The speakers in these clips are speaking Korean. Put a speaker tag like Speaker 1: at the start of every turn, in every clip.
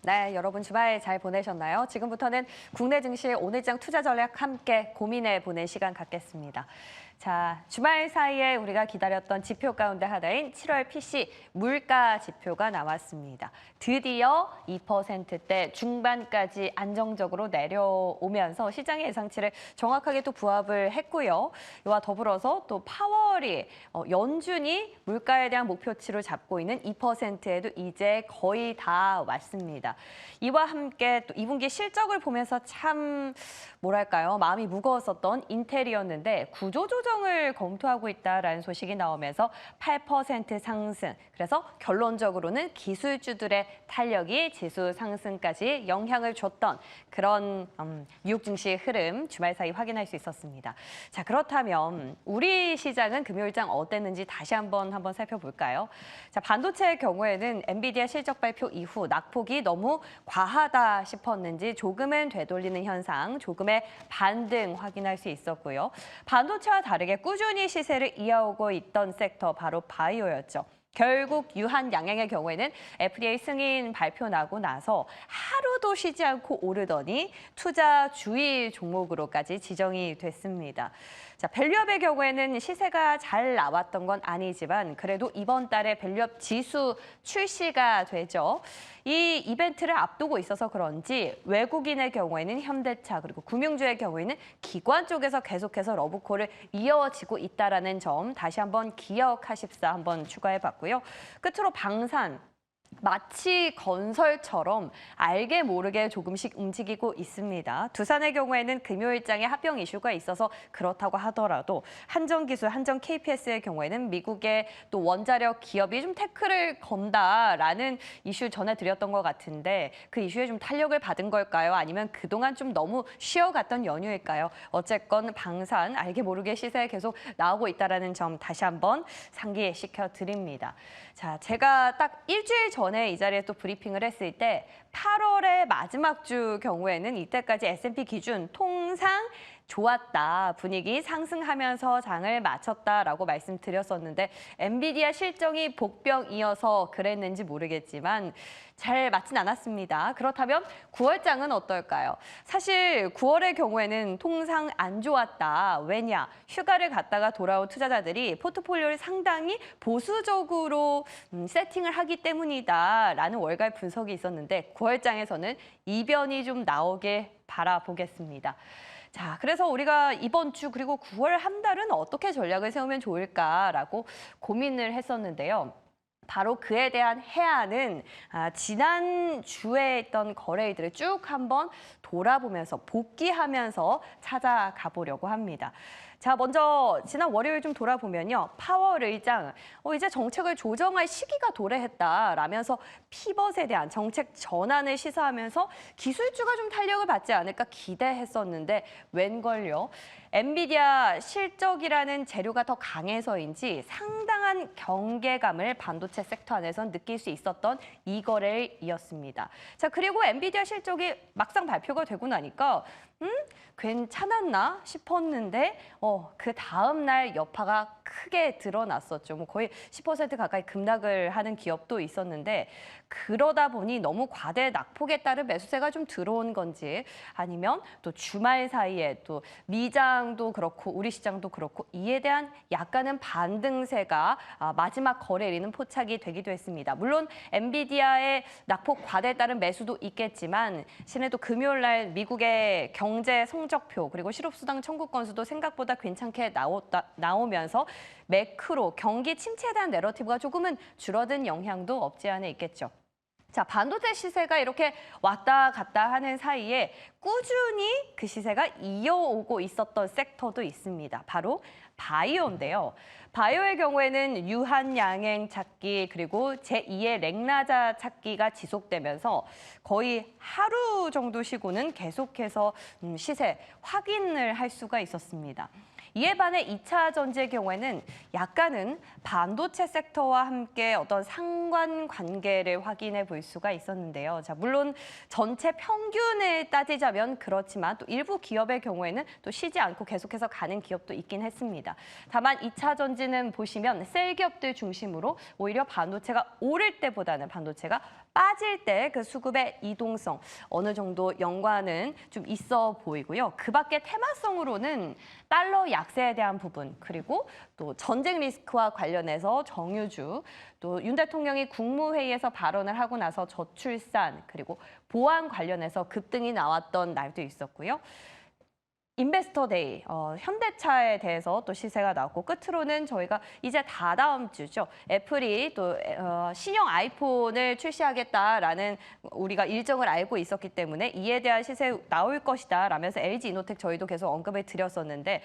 Speaker 1: 네, 여러분 주말 잘 보내셨나요? 지금부터는 국내 증시 오늘장 투자 전략 함께 고민해 보는 시간 갖겠습니다. 자, 주말 사이에 우리가 기다렸던 지표 가운데 하나인 7월 PC 물가 지표가 나왔습니다. 드디어 2%대 중반까지 안정적으로 내려오면서 시장의 예상치를 정확하게 또 부합을 했고요. 이와 더불어서 또 파월이 연준이 물가에 대한 목표치를 잡고 있는 2%에도 이제 거의 다 왔습니다. 이와 함께 또 2분기 실적을 보면서 참 뭐랄까요, 마음이 무거웠었던 인텔이었는데 구조조정을 검토하고 있다라는 소식이 나오면서 8% 상승. 그래서 결론적으로는 기술주들의 탄력이 지수 상승까지 영향을 줬던 그런 뉴욕 증시 흐름 주말 사이 확인할 수 있었습니다. 자, 그렇다면 우리 시장은 금요일장 어땠는지 다시 한번 살펴볼까요? 자, 반도체의 경우에는 엔비디아 실적 발표 이후 낙폭이 너무 과하다 싶었는지 조금은 되돌리는 현상, 조금의 반등 확인할 수 있었고요. 반도체와 다르게 꾸준히 시세를 이어오고 있던 섹터 바로 바이오였죠. 결국 유한 양양의 경우에는 FDA 승인 발표 나고 나서 하루도 쉬지 않고 오르더니 투자 주의 종목으로까지 지정이 됐습니다. 자, 밸류업의 경우에는 시세가 잘 나왔던 건 아니지만 그래도 이번 달에 밸류업 지수 출시가 되죠. 이 이벤트를 앞두고 있어서 그런지 외국인의 경우에는 현대차 그리고 금융주의 경우에는 기관 쪽에서 계속해서 러브콜을 이어지고 있다는 점 다시 한번 기억하십사 한번 추가해봤고요. 끝으로 방산. 마치 건설처럼 알게 모르게 조금씩 움직이고 있습니다. 두산의 경우에는 금요일장에 합병 이슈가 있어서 그렇다고 하더라도 한전기술, 한전 KPS의 경우에는 미국의 또 원자력 기업이 좀 태클을 건다라는 이슈 전해드렸던 것 같은데 그 이슈에 좀 탄력을 받은 걸까요? 아니면 그동안 좀 너무 쉬어갔던 연휴일까요? 어쨌건 방산, 알게 모르게 시세에 계속 나오고 있다는 점 다시 한번 상기시켜 드립니다. 자, 제가 딱 일주일 전에 이 자리에 또 브리핑을 했을 때 8월의 마지막 주 경우에는 이때까지 S&P 기준 통상 좋았다, 분위기 상승하면서 장을 마쳤다라고 말씀드렸었는데 엔비디아 실적이 복병이어서 그랬는지 모르겠지만 잘 맞진 않았습니다. 그렇다면 9월장은 어떨까요? 사실 9월의 경우에는 통상 안 좋았다. 왜냐? 휴가를 갔다가 돌아온 투자자들이 포트폴리오를 상당히 보수적으로 세팅을 하기 때문이다라는 월갈 분석이 있었는데 9월장에서는 이변이 좀 나오길 바라보겠습니다. 자, 그래서 우리가 이번 주 그리고 9월 한 달은 어떻게 전략을 세우면 좋을까라고 고민을 했었는데요. 바로 그에 대한 해안은 지난주에 있던 거래일들을 쭉 한번 돌아보면서 복귀하면서 찾아가 보려고 합니다. 자, 먼저 지난 월요일 좀 돌아보면요. 파월 의장, 이제 정책을 조정할 시기가 도래했다라면서 피벗에 대한 정책 전환을 시사하면서 기술주가 좀 탄력을 받지 않을까 기대했었는데 웬걸요. 엔비디아 실적이라는 재료가 더 강해서인지 상당한 경계감을 반도체 섹터 안에선 느낄 수 있었던 이 거래일이었습니다. 자, 그리고 엔비디아 실적이 막상 발표가 되고 나니까 괜찮았나 싶었는데 그 다음 날 여파가 크게 드러났었죠. 뭐 거의 10% 가까이 급락을 하는 기업도 있었는데 그러다 보니 너무 과대 낙폭에 따른 매수세가 좀 들어온 건지 아니면 또 주말 사이에 또 미장도 그렇고 우리 시장도 그렇고 이에 대한 약간은 반등세가 마지막 거래일에는 포착이 되기도 했습니다. 물론 엔비디아의 낙폭 과대에 따른 매수도 있겠지만 신에도 금요일 날 미국의 경제 성적표 그리고 실업수당 청구 건수도 생각보다 괜찮게 나오면서 매크로 경기 침체에 대한 내러티브가 조금은 줄어든 영향도 없지 않아 있겠죠. 자, 반도체 시세가 이렇게 왔다 갔다 하는 사이에 꾸준히 그 시세가 이어오고 있었던 섹터도 있습니다. 바로 바이오인데요. 바이오의 경우에는 유한양행 찾기 그리고 제2의 렉나자 찾기가 지속되면서 거의 하루 정도 쉬고는 계속해서 시세 확인을 할 수가 있었습니다. 이에 반해 2차 전지의 경우에는 약간은 반도체 섹터와 함께 어떤 상관관계를 확인해 볼 수가 있었는데요. 자, 물론 전체 평균을 따지자면 그렇지만 또 일부 기업의 경우에는 또 쉬지 않고 계속해서 가는 기업도 있긴 했습니다. 다만 2차 전지는 보시면 셀 기업들 중심으로 오히려 반도체가 오를 때보다는 반도체가 빠질 때 그 수급의 이동성 어느 정도 연관은 좀 있어 보이고요. 그 밖에 테마성으로는 달러 약세에 대한 부분 그리고 또 전쟁 리스크와 관련해서 정유주 또 윤 대통령이 국무회의에서 발언을 하고 나서 저출산 그리고 보안 관련해서 급등이 나왔던 날도 있었고요. 인베스터 데이, 현대차에 대해서 또 시세가 나왔고 끝으로는 저희가 이제 다다음 주죠. 애플이 또 신형 아이폰을 출시하겠다라는 우리가 일정을 알고 있었기 때문에 이에 대한 시세 나올 것이다 라면서 LG 이노텍 저희도 계속 언급을 드렸었는데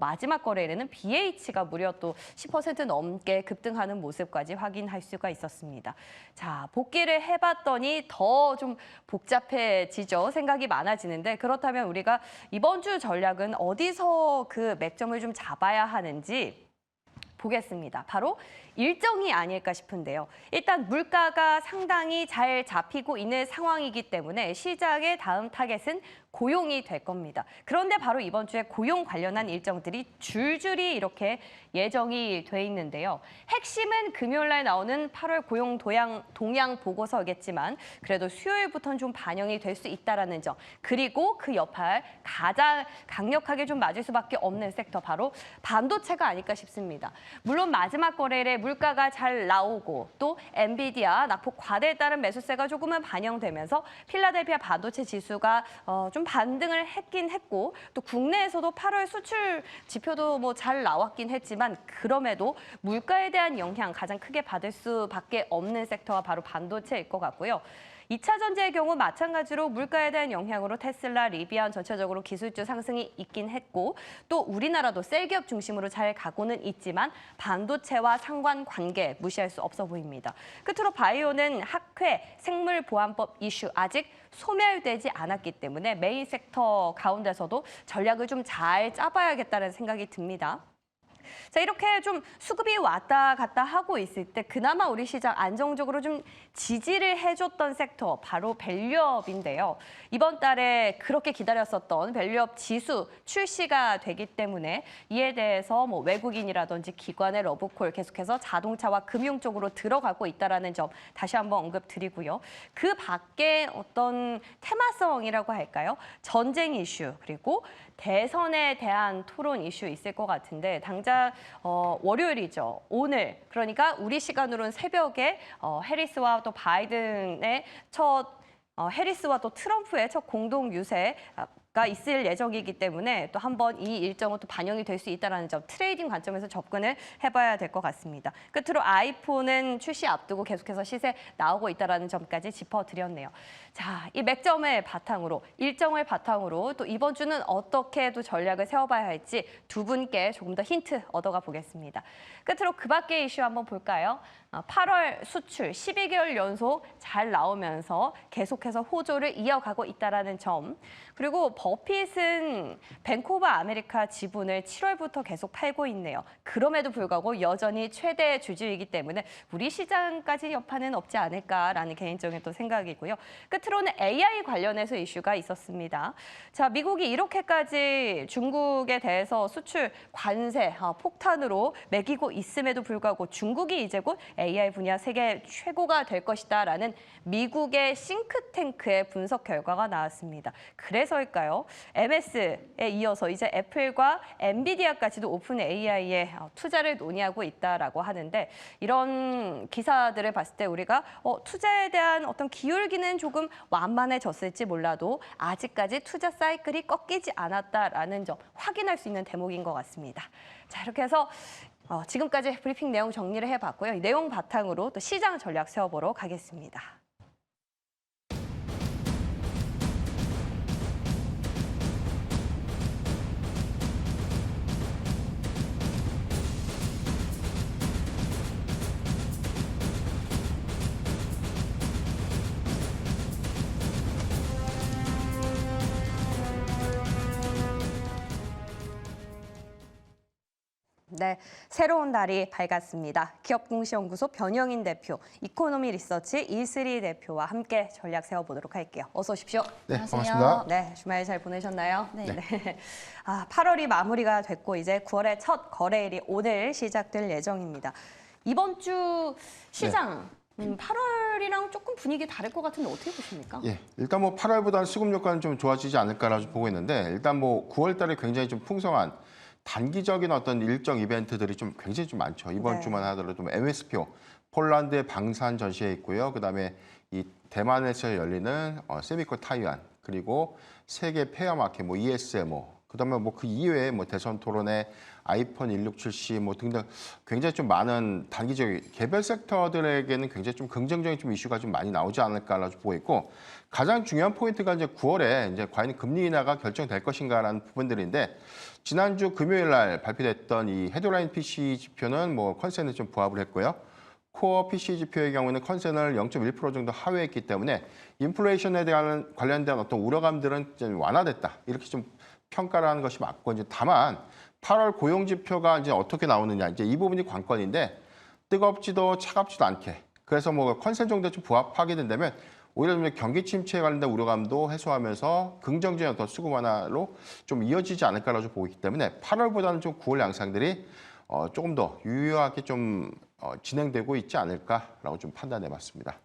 Speaker 1: 마지막 거래일에는 BH가 무려 또 10% 넘게 급등하는 모습까지 확인할 수가 있었습니다. 자, 복귀를 해봤더니 더 좀 복잡해지죠. 생각이 많아지는데 그렇다면 우리가 이번 주 전략은 어디서 그 맥점을 좀 잡아야 하는지 보겠습니다. 바로 일정이 아닐까 싶은데요. 일단 물가가 상당히 잘 잡히고 있는 상황이기 때문에 시장의 다음 타겟은 고용이 될 겁니다. 그런데 바로 이번 주에 고용 관련한 일정들이 줄줄이 이렇게 예정이 돼 있는데요. 핵심은 금요일 날 나오는 8월 고용 동향 보고서겠지만 그래도 수요일부터는 좀 반영이 될 수 있다라는 점. 그리고 그 여파를 가장 강력하게 좀 맞을 수밖에 없는 섹터 바로 반도체가 아닐까 싶습니다. 물론 마지막 거래일에 물가가 잘 나오고 또 엔비디아 낙폭 과대에 따른 매수세가 조금은 반영되면서 필라델피아 반도체 지수가 좀 반등을 했긴 했고 또 국내에서도 8월 수출 지표도 뭐 잘 나왔긴 했지만 그럼에도 물가에 대한 영향 가장 크게 받을 수밖에 없는 섹터가 바로 반도체일 것 같고요. 2차 전지의 경우 마찬가지로 물가에 대한 영향으로 테슬라, 리비안 전체적으로 기술주 상승이 있긴 했고 또 우리나라도 셀기업 중심으로 잘 가고는 있지만 반도체와 상관관계 무시할 수 없어 보입니다. 끝으로 바이오는 학회, 생물보안법 이슈 아직 소멸되지 않았기 때문에 메인 섹터 가운데서도 전략을 좀 잘 짜봐야겠다는 생각이 듭니다. 자, 이렇게 좀 수급이 왔다 갔다 하고 있을 때 그나마 우리 시장 안정적으로 좀 지지를 해줬던 섹터 바로 밸류업인데요. 이번 달에 그렇게 기다렸었던 밸류업 지수 출시가 되기 때문에 이에 대해서 뭐 외국인이라든지 기관의 러브콜 계속해서 자동차와 금융 쪽으로 들어가고 있다는 점 다시 한번 언급드리고요. 그 밖에 어떤 테마성이라고 할까요? 전쟁 이슈 그리고 대선에 대한 토론 이슈 있을 것 같은데 당장 월요일이죠. 오늘 그러니까 우리 시간으로는 새벽에 해리스와 또 바이든의 해리스와 또 트럼프의 첫 공동 유세가 있을 예정이기 때문에 또 한번 이 일정은 또 반영이 될 수 있다는 점 트레이딩 관점에서 접근을 해봐야 될 것 같습니다. 끝으로 아이폰은 출시 앞두고 계속해서 시세 나오고 있다는 점까지 짚어드렸네요. 자, 이 맥점을 바탕으로 일정을 바탕으로 또 이번 주는 어떻게 또 전략을 세워봐야 할지 두 분께 조금 더 힌트 얻어가 보겠습니다. 끝으로 그 밖의 이슈 한번 볼까요? 8월 수출 12개월 연속 잘 나오면서 계속해서 호조를 이어가고 있다는 점. 그리고 버핏은 뱅크 오브 아메리카 지분을 7월부터 계속 팔고 있네요. 그럼에도 불구하고 여전히 최대 주주이기 때문에 우리 시장까지 여파는 없지 않을까라는 개인적인 또 생각이고요. 끝으로는 AI 관련해서 이슈가 있었습니다. 자, 미국이 이렇게까지 중국에 대해서 수출 관세 폭탄으로 매기고 있음에도 불구하고 중국이 이제 곧 AI 분야 세계 최고가 될 것이다라는 미국의 싱크탱크의 분석 결과가 나왔습니다. 그래서일까요? MS에 이어서 이제 애플과 엔비디아까지도 오픈 AI에 투자를 논의하고 있다라고 하는데 이런 기사들을 봤을 때 우리가 투자에 대한 어떤 기울기는 조금 완만해졌을지 몰라도 아직까지 투자 사이클이 꺾이지 않았다라는 점 확인할 수 있는 대목인 것 같습니다. 자, 이렇게 해서 지금까지 브리핑 내용 정리를 해봤고요. 이 내용 바탕으로 또 시장 전략 세워보러 가겠습니다. 네, 새로운 달이 밝았습니다. 기업공시연구소 변영인 대표, 이코노미 리서치 이슬이 대표와 함께 전략 세워보도록 할게요. 어서 오십시오.
Speaker 2: 네,
Speaker 3: 안녕하세요.
Speaker 2: 반갑습니다.
Speaker 1: 네, 주말 잘 보내셨나요?
Speaker 3: 네.
Speaker 1: 8월이 마무리가 됐고 이제 9월의 첫 거래일이 오늘 시작될 예정입니다. 이번 주 시장 8월이랑 조금 분위기 다를 것 같은데 어떻게 보십니까?
Speaker 2: 예, 일단 뭐 8월보다는 수급 효과는 좀 좋아지지 않을까라고 보고 있는데 일단 뭐 9월 달에 굉장히 좀 풍성한 단기적인 어떤 일정 이벤트들이 좀 굉장히 좀 많죠. 이번
Speaker 1: 네.
Speaker 2: 주만 하더라도 MSPO, 폴란드의 방산 전시회 있고요. 그다음에 이 대만에서 열리는 세미코 타이완 그리고 세계 폐화 마켓 뭐 ESMO 그다음에 뭐 그 이외에 뭐 대선 토론회 아이폰 167C 뭐 등등 굉장히 좀 많은 단기적인 개별 섹터들에게는 굉장히 좀 긍정적인 좀 이슈가 좀 많이 나오지 않을까라고 보고 있고 가장 중요한 포인트가 이제 9월에 이제 과연 금리 인하가 결정될 것인가라는 부분들인데 지난주 금요일 날 발표됐던 이 헤드라인 PC 지표는 뭐 컨센에 좀 부합을 했고요. 코어 PC 지표의 경우에는 컨센을 0.1% 정도 하회했기 때문에 인플레이션에 대한 관련된 어떤 우려감들은 좀 완화됐다. 이렇게 좀 평가를 하는 것이 맞고 이제 다만 8월 고용 지표가 이제 어떻게 나오느냐 이제 이 부분이 관건인데 뜨겁지도 차갑지도 않게 그래서 뭐 컨센 정도에 좀 부합하게 된다면 오히려 좀 경기 침체에 관련된 우려감도 해소하면서 긍정적인 어떤 수급 완화로 좀 이어지지 않을까라고 보고 있기 때문에 8월보다는 좀 9월 양상들이 조금 더 유효하게 좀 진행되고 있지 않을까라고 좀 판단해봤습니다.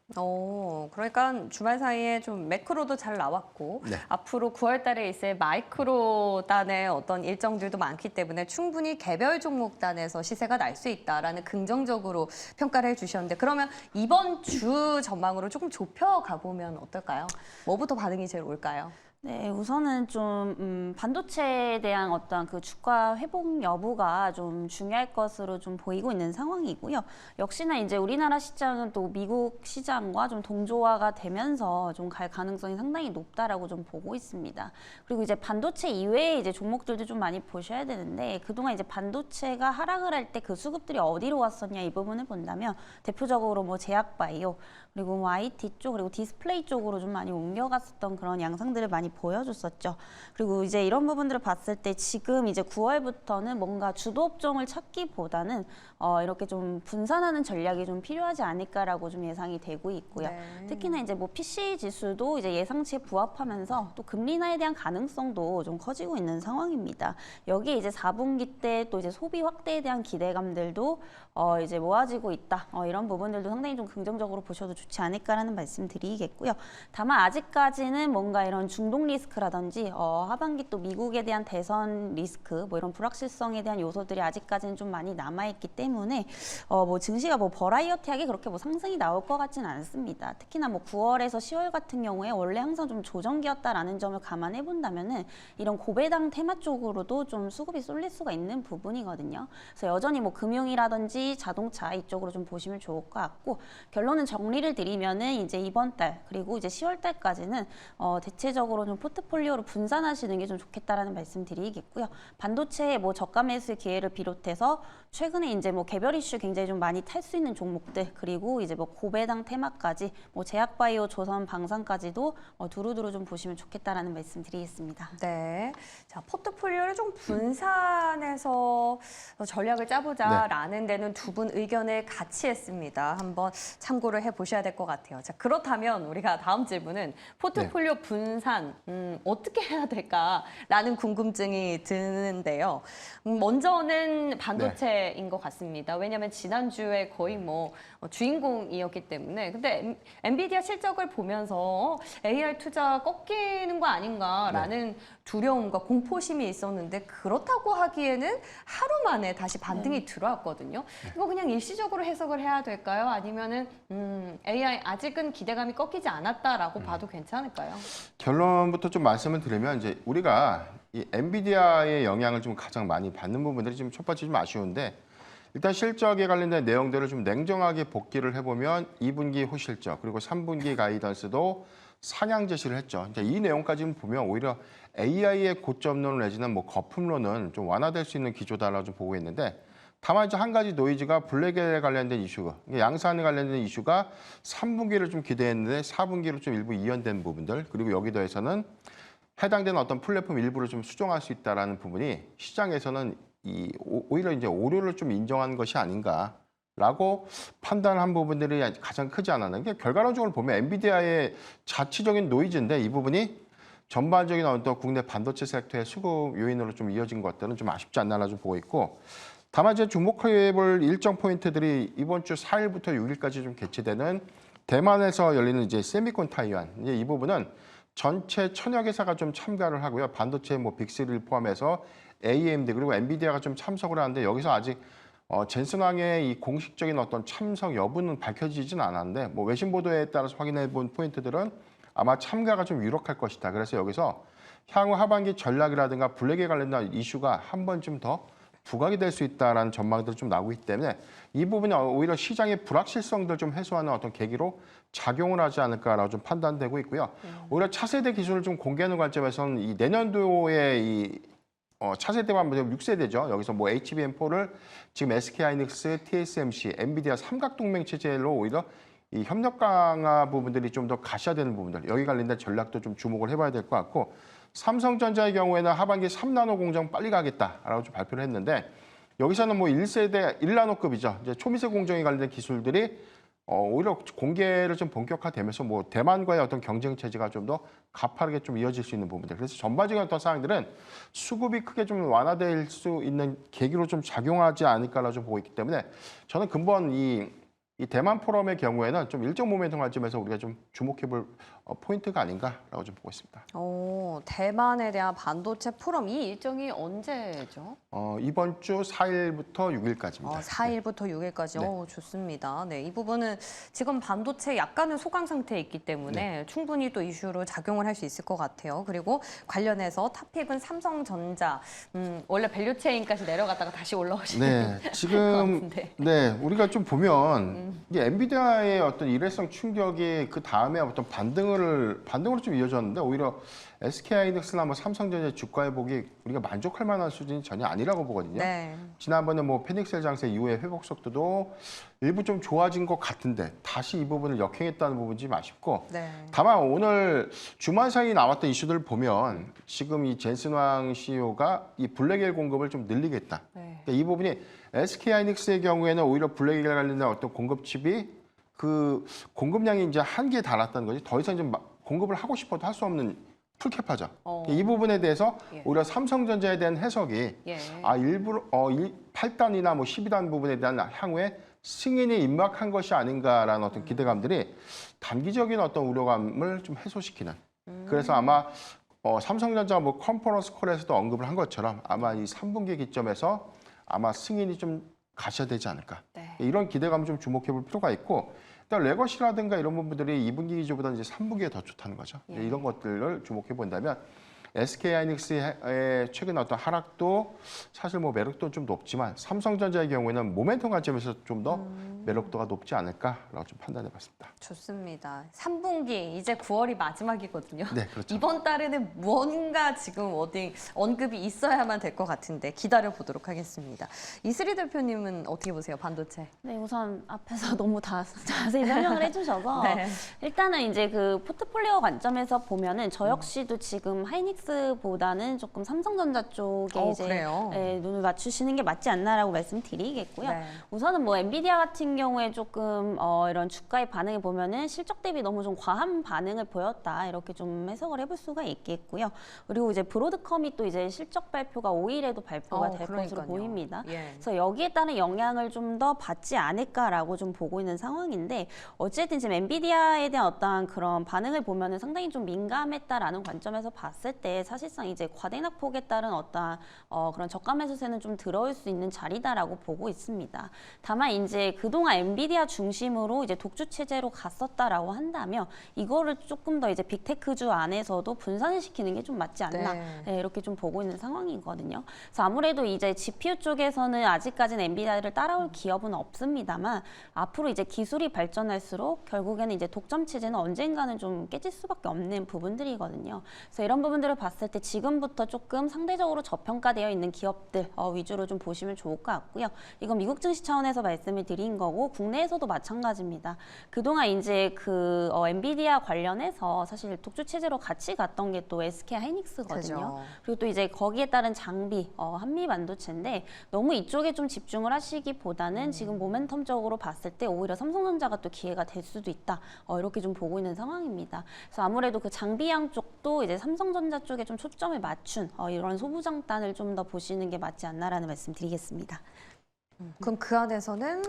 Speaker 1: 그러니까 주말 사이에 좀 매크로도 잘 나왔고
Speaker 2: 네.
Speaker 1: 앞으로 9월 달에 있을 마이크로 단의 어떤 일정들도 많기 때문에 충분히 개별 종목 단에서 시세가 날 수 있다라는 긍정적으로 평가를 해주셨는데 그러면 이번 주 전망으로 조금 좁혀 가보면 어떨까요? 뭐부터 반응이 제일 올까요?
Speaker 3: 네, 우선은 좀 반도체에 대한 어떤 그 주가 회복 여부가 좀 중요할 것으로 좀 보이고 있는 상황이고요. 역시나 이제 우리나라 시장은 또 미국 시장과 좀 동조화가 되면서 좀 갈 가능성이 상당히 높다라고 좀 보고 있습니다. 그리고 이제 반도체 이외에 이제 종목들도 좀 많이 보셔야 되는데 그동안 이제 반도체가 하락을 할 때 그 수급들이 어디로 왔었냐 이 부분을 본다면 대표적으로 뭐 제약바이오 그리고 뭐 IT 쪽 그리고 디스플레이 쪽으로 좀 많이 옮겨갔었던 그런 양상들을 많이 보여줬었죠. 그리고 이제 이런 부분들을 봤을 때 지금 이제 9월부터는 뭔가 주도 업종을 찾기보다는 이렇게 좀 분산하는 전략이 좀 필요하지 않을까라고 좀 예상이 되고 있고요.
Speaker 1: 네.
Speaker 3: 특히나 이제 뭐 PC 지수도 이제 예상치에 부합하면서 또 금리 인하에 대한 가능성도 좀 커지고 있는 상황입니다. 여기에 이제 4분기 때 또 이제 소비 확대에 대한 기대감들도 이제 모아지고 있다. 이런 부분들도 상당히 좀 긍정적으로 보셔도 좋지 않을까라는 말씀 드리겠고요. 다만 아직까지는 뭔가 이런 중동 리스크라든지 하반기 또 미국에 대한 대선 리스크 뭐 이런 불확실성에 대한 요소들이 아직까지는 좀 많이 남아있기 때문에 뭐 증시가 뭐 버라이어티하게 그렇게 뭐 상승이 나올 것 같지는 않습니다. 특히나 뭐 9월에서 10월 같은 경우에 원래 항상 좀 조정기였다라는 점을 감안해 본다면은 이런 고배당 테마 쪽으로도 좀 수급이 쏠릴 수가 있는 부분이거든요. 그래서 여전히 뭐 금융이라든지 자동차 이쪽으로 좀 보시면 좋을 것 같고 결론은 정리를 드리면은 이제 이번 달 그리고 이제 10월 달까지는 대체적으로 좀 포트폴리오로 분산하시는 게 좀 좋겠다라는 말씀 드리겠고요. 반도체의 뭐 저가 매수 기회를 비롯해서 최근에 이제 뭐 개별 이슈 굉장히 좀 많이 탈 수 있는 종목들 그리고 이제 뭐 고배당 테마까지 뭐 제약바이오, 조선, 방산까지도 두루두루 좀 보시면 좋겠다라는 말씀 드리겠습니다.
Speaker 1: 네. 자, 포트폴리오를 좀 분산해서 전략을 짜보자라는 데는 두 분 의견을 같이 했습니다. 한번 참고를 해보셔야 될 것 같아요. 자, 그렇다면 우리가 다음 질문은 포트폴리오 분산 어떻게 해야 될까라는 궁금증이 드는데요. 먼저는 반도체인 것 같습니다. 왜냐하면 지난주에 거의 뭐 주인공이었기 때문에. 근데 엔비디아 실적을 보면서 AR 투자 꺾이는 거 아닌가라는 두려움과 공포심이 있었는데 그렇다고 하기에는 하루 만에 다시 반등이 들어왔거든요. 이거 그냥 일시적으로 해석을 해야 될까요? 아니면은 AI 아직은 기대감이 꺾이지 않았다라고 봐도 괜찮을까요?
Speaker 2: 결론부터 좀 말씀을 드리면 이제 우리가 이 엔비디아의 영향을 좀 가장 많이 받는 부분들이 지금 첫 번째 좀 아쉬운데 일단 실적에 관련된 내용들을 좀 냉정하게 복기를 해보면 2분기 호실적 그리고 3분기 가이던스도 상향 제시를 했죠. 이제 이 내용까지 보면 오히려 AI의 고점론 내지는 뭐 거품론은 좀 완화될 수 있는 기조다라고 좀 보고 있는데 다만 이제 한 가지 노이즈가 블랙에 관련된 이슈, 양산에 관련된 이슈가 3분기를 좀 기대했는데 4분기로 좀 일부 이연된 부분들 그리고 여기 더해서는 해당되는 어떤 플랫폼 일부를 좀 수정할 수 있다라는 부분이 시장에서는 오히려 이제 오류를 좀 인정한 것이 아닌가라고 판단한 부분들이 가장 크지 않았나. 그러니까 결과론적으로 보면 엔비디아의 자치적인 노이즈인데 이 부분이 전반적인 어떤 국내 반도체 섹터의 수급 요인으로 좀 이어진 것들은 좀 아쉽지 않나라 좀 보고 있고 다만 이제 주목해볼 일정 포인트들이 이번 주 4일부터 6일까지 좀 개최되는 대만에서 열리는 이제 세미콘 타이완. 이제 이 부분은 전체 천여 개사가 좀 참가를 하고요. 반도체 뭐 빅3를 포함해서 AMD 그리고 엔비디아가 좀 참석을 하는데 여기서 아직 젠슨왕의 이 공식적인 어떤 참석 여부는 밝혀지진 않았는데 뭐 외신 보도에 따라서 확인해 본 포인트들은 아마 참가가 좀 유력할 것이다. 그래서 여기서 향후 하반기 전략이라든가 블랙에 관련된 이슈가 한 번쯤 더 부각이 될 수 있다라는 전망들이 좀 나오고 있기 때문에 이 부분이 오히려 시장의 불확실성들 좀 해소하는 어떤 계기로 작용을 하지 않을까라고 좀 판단되고 있고요. 오히려 차세대 기술을 좀 공개하는 관점에서는 이 내년도에 이 차세대만 6세대죠. 여기서 뭐 HBM4를 지금 SK하이닉스, TSMC, 엔비디아 삼각동맹 체제로 오히려 이 협력 강화 부분들이 좀 더 가셔야되는 부분들 여기 관련된 전략도 좀 주목을 해봐야 될 것 같고 삼성전자의 경우에는 하반기 3나노 공정 빨리 가겠다라고 좀 발표를 했는데 여기서는 뭐 1세대 1나노급이죠. 이제 초미세 공정에 관련된 기술들이 오히려 공개를 좀 본격화되면서 뭐 대만과의 어떤 경쟁 체제가 좀 더 가파르게 좀 이어질 수 있는 부분들. 그래서 전반적인 어떤 사항들은 수급이 크게 좀 완화될 수 있는 계기로 좀 작용하지 않을까라고 좀 보고 있기 때문에 저는 근본 이 대만 포럼의 경우에는 좀 일정 모멘텀 관점에서 우리가 좀 주목해볼 포인트가 아닌가라고 좀 보고 있습니다.
Speaker 1: 대만에 대한 반도체 포럼 이 일정이 언제죠?
Speaker 2: 이번 주 4일부터 6일까지입니다.
Speaker 1: 4일부터 6일까지.
Speaker 2: 네.
Speaker 1: 좋습니다. 네, 이 부분은 지금 반도체 약간은 소강 상태에 있기 때문에
Speaker 2: 네.
Speaker 1: 충분히 또 이슈로 작용을 할 수 있을 것 같아요. 그리고 관련해서 탑픽은 삼성전자. 원래 밸류체인까지 내려갔다가 다시 올라오시는
Speaker 2: 네,
Speaker 1: 것
Speaker 2: 지금
Speaker 1: 같은데.
Speaker 2: 네 우리가 좀 보면 이게 엔비디아의 어떤 일회성 충격이 그 다음에 어떤 반등으로 좀 이어졌는데 오히려 SK하이닉스나 뭐 삼성전자 주가 회복이 우리가 만족할 만한 수준이 전혀 아니라고 보거든요.
Speaker 1: 네.
Speaker 2: 지난번에 뭐 페닉셀 장세 이후에 회복 속도도 일부 좀 좋아진 것 같은데 다시 이 부분을 역행했다는 부분이 좀 아쉽고
Speaker 1: 네.
Speaker 2: 다만 오늘 주말 사이 나왔던 이슈들을 보면 지금 이 젠슨왕 CEO가 이 블랙엘 공급을 좀 늘리겠다.
Speaker 1: 네.
Speaker 2: 그러니까 이 부분이 SK하이닉스의 경우에는 오히려 블랙엘 관련된 어떤 공급 칩이 그 공급량이 이제 한계에 달았다는 거지 더 이상 좀 공급을 하고 싶어도 할 수 없는 풀캡하죠. 이 부분에 대해서
Speaker 1: 예.
Speaker 2: 오히려 삼성전자에 대한 해석이
Speaker 1: 예.
Speaker 2: 일부러 8단이나 뭐 12단 부분에 대한 향후에 승인이 임박한 것이 아닌가라는 어떤 기대감들이 단기적인 어떤 우려감을 좀 해소시키는. 그래서 아마 삼성전자 뭐 컨퍼런스 콜에서도 언급을 한 것처럼 아마 이 3분기 기점에서 아마 승인이 좀 가셔야 되지 않을까.
Speaker 1: 네.
Speaker 2: 이런 기대감을 좀 주목해 볼 필요가 있고 일단 레거시라든가 이런 부분들이 2분기 기조보다는 이제 3분기에 더 좋다는 거죠.
Speaker 1: 예.
Speaker 2: 이런 것들을 주목해 본다면 SK하이닉스의 최근 어떤 하락도 사실 뭐 매력도 좀 높지만 삼성전자의 경우에는 모멘텀 관점에서 좀 더 매력도가 높지 않을까라고 좀 판단해 봤습니다.
Speaker 1: 좋습니다. 3분기 이제 9월이 마지막이거든요.
Speaker 2: 네, 그렇죠.
Speaker 1: 이번 달에는 뭔가 지금 어디 언급이 있어야만 될 것 같은데 기다려 보도록 하겠습니다. 이슬이 대표님은 어떻게 보세요, 반도체?
Speaker 3: 네, 우선 앞에서 너무 다 자세히 설명을 해주셔서
Speaker 1: 네.
Speaker 3: 일단은 이제 그 포트폴리오 관점에서 보면은 저 역시도 지금 하이닉스보다는 조금 삼성전자 쪽에 이제
Speaker 1: 그래요?
Speaker 3: 눈을 맞추시는 게 맞지 않나라고 말씀드리겠고요.
Speaker 1: 네.
Speaker 3: 우선은 뭐 엔비디아 같은 경우에 조금 이런 주가의 반응을 보면은 실적 대비 너무 좀 과한 반응을 보였다 이렇게 좀 해석을 해볼 수가 있겠고요. 그리고 이제 브로드컴이 또 이제 실적 발표가 5일에도 발표가 될 것으로
Speaker 1: 그러니까요.
Speaker 3: 보입니다.
Speaker 1: 예.
Speaker 3: 그래서 여기에 따른 영향을 좀 더 받지 않을까라고 좀 보고 있는 상황인데 어쨌든 지금 엔비디아에 대한 어떠한 그런 반응을 보면은 상당히 좀 민감했다라는 관점에서 봤을 때 사실상 이제 과대낙폭에 따른 어떠한 그런 저가 매수세는 좀 들어올 수 있는 자리다라고 보고 있습니다. 다만 이제 그동안 엔비디아 중심으로 이제 독주 체제로 갔었다라고 한다면 이거를 조금 더 이제 빅테크주 안에서도 분산을 시키는 게 좀 맞지 않나 네, 이렇게 좀 보고 있는 상황이거든요. 그래서 아무래도 이제 GPU 쪽에서는 아직까지는 엔비디아를 따라올 기업은 없습니다만 앞으로 이제 기술이 발전할수록 결국에는 이제 독점 체제는 언젠가는 좀 깨질 수밖에 없는 부분들이거든요. 그래서 이런 부분들을 봤을 때 지금부터 조금 상대적으로 저평가되어 있는 기업들 위주로 좀 보시면 좋을 것 같고요. 이건 미국 증시 차원에서 말씀을 드린 거고 국내에서도 마찬가지입니다. 그동안 이제 그 엔비디아 관련해서 사실 독주 체제로 같이 갔던 게 또 SK 하이닉스거든요.
Speaker 1: 그죠.
Speaker 3: 그리고 또 이제 거기에 따른 장비 한미 반도체인데 너무 이쪽에 좀 집중을 하시기보다는 지금 모멘텀적으로 봤을 때 오히려 삼성전자가 또 기회가 될 수도 있다. 이렇게 좀 보고 있는 상황입니다. 그래서 아무래도 그 장비양 쪽도 이제 삼성전자 쪽에 좀 초점을 맞춘 이런 소부장단을 좀 더 보시는 게 맞지 않나라는 말씀 드리겠습니다.
Speaker 1: 그럼 그 안에서는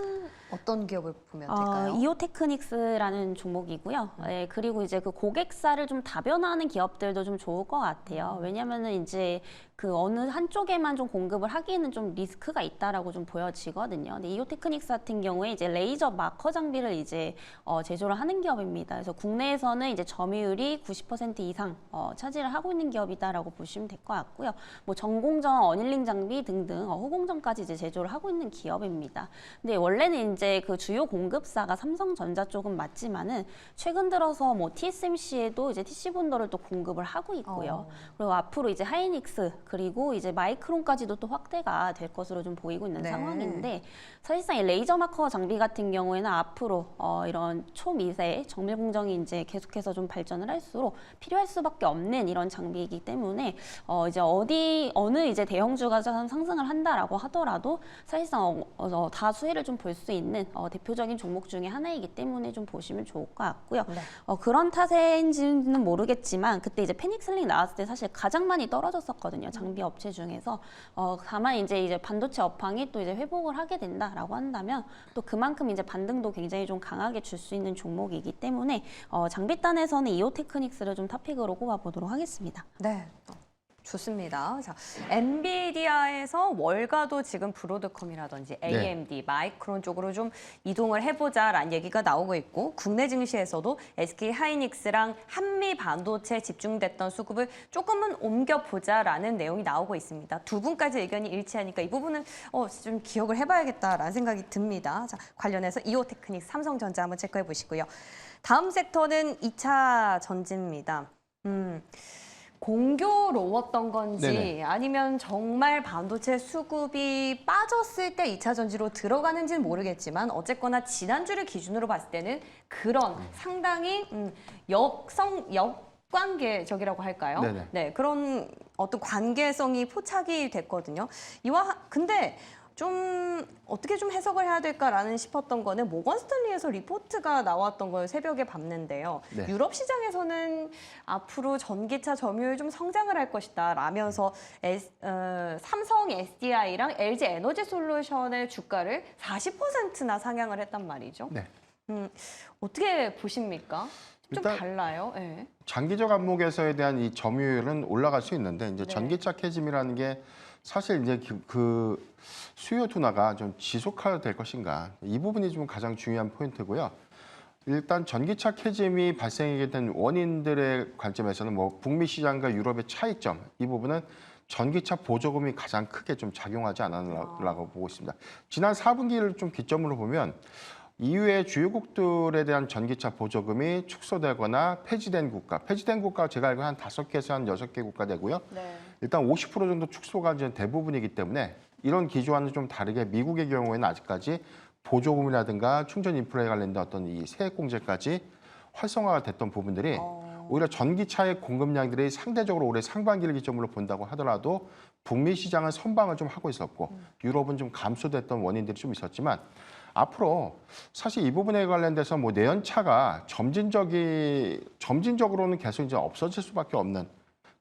Speaker 1: 어떤 기업을 보면 될까요?
Speaker 3: 이오테크닉스라는 종목이고요. 예, 그리고 이제 그 고객사를 좀 다변화하는 기업들도 좀 좋을 것 같아요. 왜냐면은 이제 그 어느 한쪽에만 좀 공급을 하기에는 좀 리스크가 있다라고 좀 보여지거든요. 근데 이오테크닉스 같은 경우에 이제 레이저 마커 장비를 이제 제조를 하는 기업입니다. 그래서 국내에서는 이제 점유율이 90% 이상 차지를 하고 있는 기업이다라고 보시면 될 것 같고요. 뭐 전공정, 어닐링 장비 등등 후공정까지 이제 제조를 하고 있는 기업입니다. 근데 원래는 이제 그 주요 공급사가 삼성전자 쪽은 맞지만은 최근 들어서 뭐 TSMC에도 이제 TC 본더를 또 공급을 하고 있고요. 그리고 앞으로 이제 하이닉스 그리고 이제 마이크론까지도 또 확대가 될 것으로 좀 보이고 있는
Speaker 1: 네.
Speaker 3: 상황인데 사실상 이 레이저 마커 장비 같은 경우에는 앞으로 이런 초미세 정밀 공정이 이제 계속해서 좀 발전을 할수록 필요할 수밖에 없는 이런 장비이기 때문에 이제 어느 이제 대형주가 상승을 한다라고 하더라도 사실상 다 수혜를 좀 볼 수 있는 대표적인 종목 중에 하나이기 때문에 좀 보시면 좋을 것 같고요.
Speaker 1: 네.
Speaker 3: 그런 타세인지는 모르겠지만 그때 이제 패닉슬링 나왔을 때 사실 가장 많이 떨어졌었거든요. 장비 업체 중에서. 다만 이제 반도체 업황이 또 이제 회복을 하게 된다라고 한다면 또 그만큼 이제 반등도 굉장히 좀 강하게 줄 수 있는 종목이기 때문에 장비단에서는 이오테크닉스를 좀 탑픽으로 꼽아보도록 하겠습니다.
Speaker 1: 네. 좋습니다. 자, 엔비디아에서 월가도 지금 브로드컴이라든지 AMD, 마이크론 쪽으로 좀 이동을 해보자라는 얘기가 나오고 있고 국내 증시에서도 SK 하이닉스랑 한미 반도체에 집중됐던 수급을 조금은 옮겨보자라는 내용이 나오고 있습니다. 두 분까지 의견이 일치하니까 이 부분은 좀 기억을 해봐야겠다라는 생각이 듭니다. 자, 관련해서 이오테크닉스, 삼성전자 한번 체크해 보시고요. 다음 섹터는 2차 전지입니다. 공교로웠던 건지
Speaker 2: 네네.
Speaker 1: 아니면 정말 반도체 수급이 빠졌을 때 2차 전지로 들어가는지는 모르겠지만 어쨌거나 지난주를 기준으로 봤을 때는 그런 상당히 역관계적이라고 할까요?
Speaker 2: 네네.
Speaker 1: 네, 그런 어떤 관계성이 포착이 됐거든요. 근데 좀 어떻게 좀 해석을 해야 될까라는 싶었던 거는 모건 스탠리에서 리포트가 나왔던 걸 새벽에 봤는데요.
Speaker 2: 네.
Speaker 1: 유럽 시장에서는 앞으로 전기차 점유율 좀 성장을 할 것이다 라면서 삼성 SDI랑 LG 에너지 솔루션의 주가를 40%나 상향을 했단 말이죠.
Speaker 2: 네.
Speaker 1: 어떻게 보십니까? 좀
Speaker 2: 일단
Speaker 1: 달라요. 네.
Speaker 2: 장기적 안목에서에 대한 이 점유율은 올라갈 수 있는데 이제
Speaker 1: 네.
Speaker 2: 전기차 캐즘이라는 게 사실 이제 그 수요 둔화가 좀 지속화될 것인가 이 부분이 좀 가장 중요한 포인트고요. 일단 전기차 캐즘이 발생하게 된 원인들의 관점에서는 뭐 북미 시장과 유럽의 차이점 이 부분은 전기차 보조금이 가장 크게 좀 작용하지 않았라고 보고 있습니다. 지난 4분기를 좀 기점으로 보면 EU의 주요국들에 대한 전기차 보조금이 축소되거나 폐지된 국가 제가 알고 한 5개에서 한 6개 국가 되고요.
Speaker 1: 네.
Speaker 2: 일단 50% 정도 축소가 이제 대부분이기 때문에 이런 기조와는 좀 다르게 미국의 경우에는 아직까지 보조금이라든가 충전 인프라에 관련된 어떤 이 세액 공제까지 활성화가 됐던 부분들이 오히려 전기차의 공급량들이 상대적으로 올해 상반기를 기점으로 본다고 하더라도 북미 시장은 선방을 좀 하고 있었고 유럽은 좀 감소됐던 원인들이 좀 있었지만 앞으로 사실 이 부분에 관련돼서 뭐 내연차가 점진적으로는 계속 이제 없어질 수밖에 없는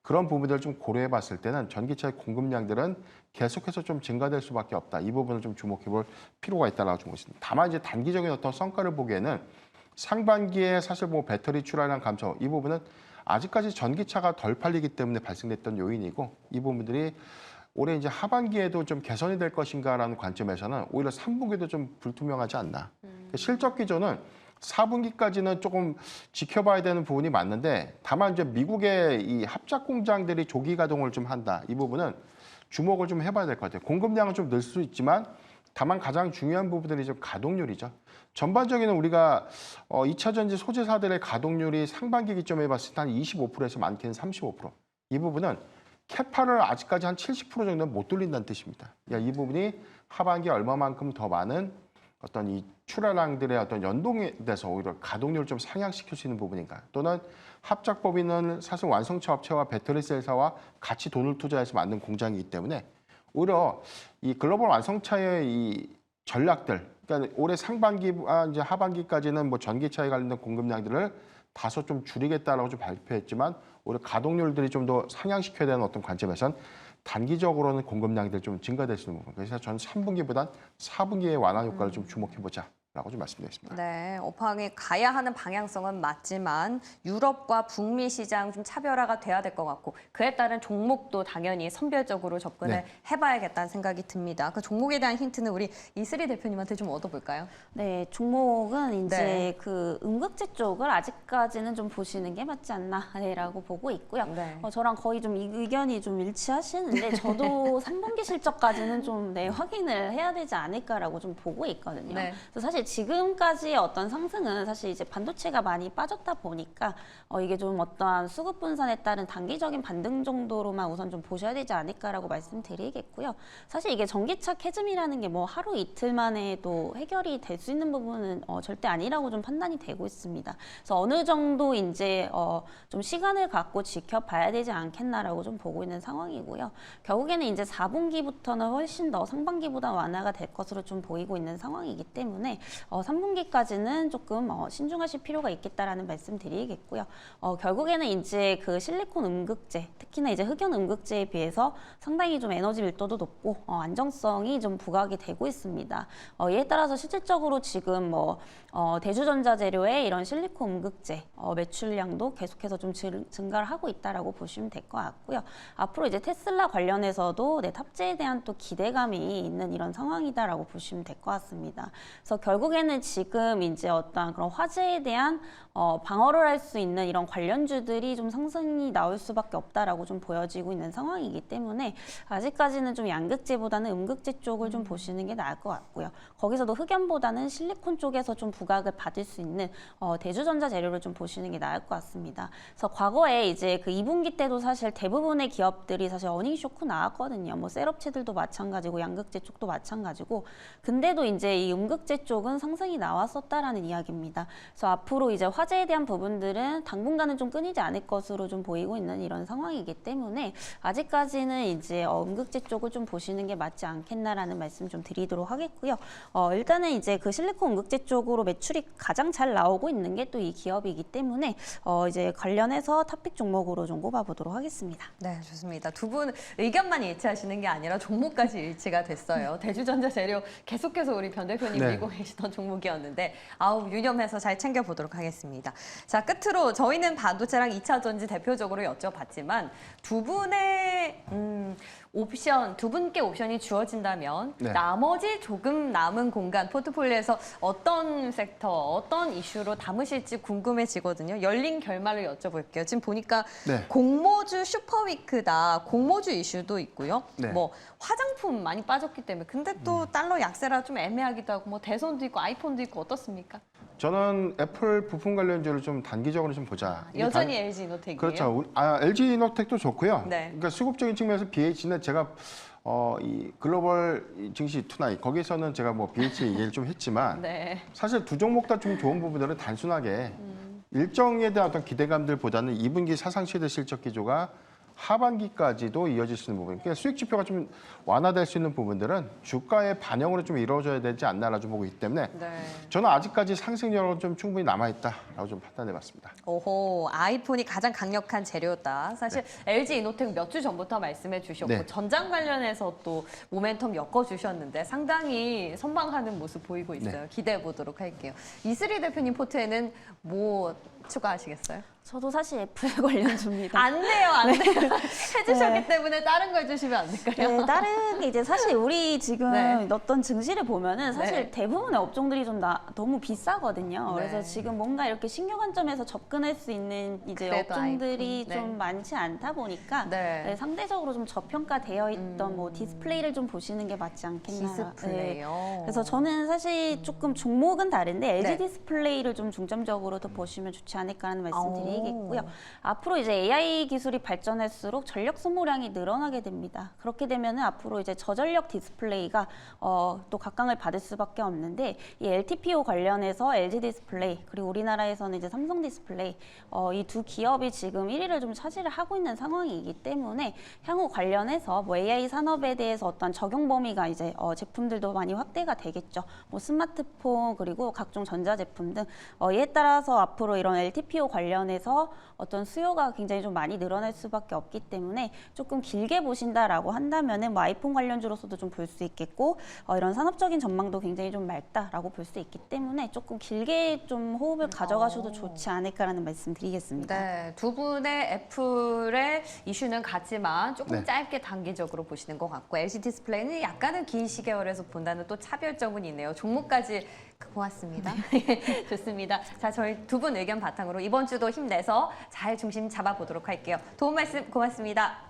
Speaker 2: 그런 부분들을 좀 고려해 봤을 때는 전기차의 공급량들은 계속해서 좀 증가될 수밖에 없다. 이 부분을 좀 주목해 볼 필요가 있다라고 좀 보겠습니다. 다만 이제 단기적인 어떤 성과를 보기에는 상반기에 사실 뭐 배터리 출하량 감소 이 부분은 아직까지 전기차가 덜 팔리기 때문에 발생됐던 요인이고 이 부분들이 올해 이제 하반기에도 좀 개선이 될 것인가라는 관점에서는 오히려 3분기도 좀 불투명하지 않나. 실적 기조는 4분기까지는 조금 지켜봐야 되는 부분이 맞는데 다만 이제 미국의 이 합작 공장들이 조기 가동을 좀 한다. 이 부분은 주목을 좀 해봐야 될 것 같아요. 공급량은 좀 늘 수 있지만 다만 가장 중요한 부분들이 좀 가동률이죠. 전반적인 우리가 2차 전지 소재사들의 가동률이 상반기 기점에 봤을 때 한 25%에서 많게는 35%. 이 부분은 캐파를 아직까지 한 70% 정도는 못 돌린다는 뜻입니다. 이 부분이 하반기에 얼마만큼 더 많은 어떤 이 출하량들의 어떤 연동에 대해서 오히려 가동률을 좀 상향시킬 수 있는 부분인가? 또는 합작법인은 사실 완성차 업체와 배터리 셀사와 같이 돈을 투자해서 만든 공장이기 때문에 오히려 이 글로벌 완성차의 이 전략들, 그러니까 올해 상반기와 이제 하반기까지는 뭐 전기차에 관련된 공급량들을 다소 좀 줄이겠다라고 좀 발표했지만 오히려 가동률들이 좀 더 상향시켜야 되는 어떤 관점에선 단기적으로는 공급량들 좀 증가될 수 있는 부분. 그래서 저는 3분기보단 4분기의 완화 효과를 좀 주목해보자. 라고 좀 말씀드리겠습니다.
Speaker 1: 네, 업황이 가야 하는 방향성은 맞지만 유럽과 북미 시장 좀 차별화가 돼야 될 것 같고 그에 따른 종목도 당연히 선별적으로 접근을
Speaker 2: 네.
Speaker 1: 해봐야겠다는 생각이 듭니다. 그 종목에 대한 힌트는 우리 이슬이 대표님한테 좀 얻어볼까요?
Speaker 3: 네, 종목은 이제
Speaker 1: 네.
Speaker 3: 그 음극재 쪽을 아직까지는 좀 보시는 게 맞지 않나라고 보고 있고요.
Speaker 1: 네.
Speaker 3: 저랑 거의 좀 의견이 좀 일치하시는데 저도 3분기 실적까지는 좀 확인을 해야 되지 않을까라고 좀 보고 있거든요.
Speaker 1: 네.
Speaker 3: 그래서 사실 지금까지의 어떤 상승은 사실 이제 반도체가 많이 빠졌다 보니까 이게 좀 어떠한 수급 분산에 따른 단기적인 반등 정도로만 우선 좀 보셔야 되지 않을까라고 말씀드리겠고요. 사실 이게 전기차 캐즘이라는 게 뭐 하루 이틀 만에도 해결이 될 수 있는 부분은 절대 아니라고 좀 판단이 되고 있습니다. 그래서 어느 정도 이제 좀 시간을 갖고 지켜봐야 되지 않겠나라고 좀 보고 있는 상황이고요. 결국에는 이제 4분기부터는 훨씬 더 상반기보다 완화가 될 것으로 좀 보이고 있는 상황이기 때문에 3분기까지는 조금 신중하실 필요가 있겠다라는 말씀 드리겠고요. 결국에는 이제 그 실리콘 음극재, 특히나 이제 흑연 음극재에 비해서 상당히 좀 에너지 밀도도 높고 안정성이 좀 부각이 되고 있습니다. 이에 따라서 실질적으로 지금 대주전자재료의 이런 실리콘 음극재 매출량도 계속해서 좀 증가를 하고 있다라고 보시면 될 것 같고요. 앞으로 이제 테슬라 관련해서도 탑재에 대한 또 기대감이 있는 이런 상황이다라고 보시면 될 것 같습니다. 그래서 결국에는 지금 이제 어떠한 그런 화재에 대한 방어를 할 수 있는 이런 관련주들이 좀 상승이 나올 수밖에 없다라고 좀 보여지고 있는 상황이기 때문에 아직까지는 좀 양극재보다는 음극재 쪽을 좀 보시는 게 나을 것 같고요. 거기서도 흑연보다는 실리콘 쪽에서 좀 부각을 받을 수 있는 대주전자 재료를 좀 보시는 게 나을 것 같습니다. 그래서 과거에 이제 그 2분기 때도 사실 대부분의 기업들이 사실 어닝 쇼크 나왔거든요. 뭐 셀업체들도 마찬가지고 양극재 쪽도 마찬가지고 근데도 이제 이 음극재 쪽은 상승이 나왔었다라는 이야기입니다. 그래서 앞으로 이제 화재에 대한 부분들은 당분간은 좀 끊이지 않을 것으로 좀 보이고 있는 이런 상황이기 때문에 아직까지는 이제 음극재 쪽을 좀 보시는 게 맞지 않겠나라는 말씀 좀 드리도록 하겠고요. 일단은 이제 그 실리콘 음극재 쪽으로 매출이 가장 잘 나오고 있는 게 또 이 기업이기 때문에 이제 관련해서 탑픽 종목으로 좀 꼽아보도록 하겠습니다.
Speaker 1: 네, 좋습니다. 두 분 의견만 일치하시는 게 아니라 종목까지 일치가 됐어요. 대주전자 재료 계속해서 우리 변 대표님
Speaker 2: 네.
Speaker 1: 밀고 계시던 종목이었는데 유념해서 잘 챙겨보도록 하겠습니다. 자, 끝으로 저희는 반도체랑 2차 전지 대표적으로 여쭤봤지만 두 분의 두 분께 옵션이 주어진다면
Speaker 2: 네.
Speaker 1: 나머지 조금 남은 공간 포트폴리오에서 어떤 섹터, 어떤 이슈로 담으실지 궁금해지거든요. 열린 결말을 여쭤볼게요. 지금 보니까
Speaker 2: 네.
Speaker 1: 공모주 슈퍼위크다. 공모주 이슈도 있고요.
Speaker 2: 네.
Speaker 1: 뭐 화장품 많이 빠졌기 때문에 근데 또 달러 약세라 좀 애매하기도 하고 뭐 대선도 있고 아이폰도 있고 어떻습니까?
Speaker 2: 저는 애플 부품 관련주를 좀 단기적으로 좀 보자. 이게
Speaker 1: 여전히 LG 이노텍이에요.
Speaker 2: 그렇죠. LG 이노텍도 좋고요.
Speaker 1: 네.
Speaker 2: 그러니까 수급적인 측면에서 BH는 제가 이 글로벌 증시 투나잇 거기서는 제가 뭐 BH 얘기를 좀 했지만
Speaker 1: 네.
Speaker 2: 사실 두 종목 다 좀 좋은 부분들은 단순하게 일정에 대한 어떤 기대감들보다는 2분기 사상 최대 실적 기조가 하반기까지도 이어질 수 있는 부분. 그러니까 수익 지표가 좀 완화될 수 있는 부분들은 주가의 반영으로 좀 이루어져야 되지 않나라 좀 보고 있기 때문에
Speaker 1: 네.
Speaker 2: 저는 아직까지 상승력은 좀 충분히 남아있다라고 좀 판단해봤습니다.
Speaker 1: 오호, 아이폰이 가장 강력한 재료다. 사실 LG 이노텍 몇 주 전부터 말씀해 주셨고
Speaker 2: 네.
Speaker 1: 전장 관련해서 또 모멘텀 엮어주셨는데 상당히 선방하는 모습 보이고 있어요.
Speaker 2: 네.
Speaker 1: 기대해 보도록 할게요. 이슬이 대표님 포트에는 뭐 추가하시겠어요?
Speaker 3: 저도 사실 애플 관련주입니다.
Speaker 1: 안 돼요, 안 돼요. 해주셨기
Speaker 3: 네.
Speaker 1: 때문에 다른 거 해주시면 안 될까요?
Speaker 3: 네, 다른 게 이제 사실 우리 지금
Speaker 1: 네.
Speaker 3: 어떤 증시를 보면은 사실
Speaker 1: 네.
Speaker 3: 대부분의 업종들이 좀 너무 비싸거든요.
Speaker 1: 네.
Speaker 3: 그래서 지금 뭔가 이렇게 신규 관점에서 접근할 수 있는 이제
Speaker 1: 그래도
Speaker 3: 업종들이
Speaker 1: 아이폰. 네.
Speaker 3: 좀 많지 않다 보니까
Speaker 1: 네.
Speaker 3: 네, 상대적으로 좀 저평가되어 있던 뭐 디스플레이를 좀 보시는 게 맞지 않겠나.
Speaker 1: 디스플레이요.
Speaker 3: 네. 그래서 저는 사실 조금 종목은 다른데 LG
Speaker 1: 네.
Speaker 3: 디스플레이를 좀 중점적으로 더 보시면 좋지 않을까라는 말씀드리겠고요.
Speaker 1: 오.
Speaker 3: 앞으로 이제 AI 기술이 발전할수록 전력 소모량이 늘어나게 됩니다. 그렇게 되면은 앞으로 이제 저전력 디스플레이가 또 각광을 받을 수밖에 없는데 이 LTPO 관련해서 LG 디스플레이 그리고 우리나라에서는 이제 삼성 디스플레이 이 두 기업이 지금 1위를 좀 차지를 하고 있는 상황이기 때문에 향후 관련해서 뭐 AI 산업에 대해서 어떤 적용 범위가 이제 제품들도 많이 확대가 되겠죠. 뭐 스마트폰 그리고 각종 전자제품 등 이에 따라서 앞으로 이런 LTPO 관련해서 어떤 수요가 굉장히 좀 많이 늘어날 수밖에 없기 때문에 조금 길게 보신다라고 한다면은 뭐 아이폰 관련주로서도 좀 볼 수 있겠고 이런 산업적인 전망도 굉장히 좀 맑다라고 볼 수 있기 때문에 조금 길게 좀 호흡을 가져가셔도 좋지 않을까라는 말씀 드리겠습니다.
Speaker 1: 네, 두 분의 애플의 이슈는 같지만 조금
Speaker 2: 네.
Speaker 1: 짧게 단기적으로 보시는 것 같고 LG 디스플레이는 약간은 긴 시계열에서 본다는 또 차별점은 있네요. 종목까지 고맙습니다. 좋습니다. 자, 저희 두 분 의견 바탕으로 이번 주도 힘내서 잘 중심 잡아보도록 할게요. 도움 말씀 고맙습니다.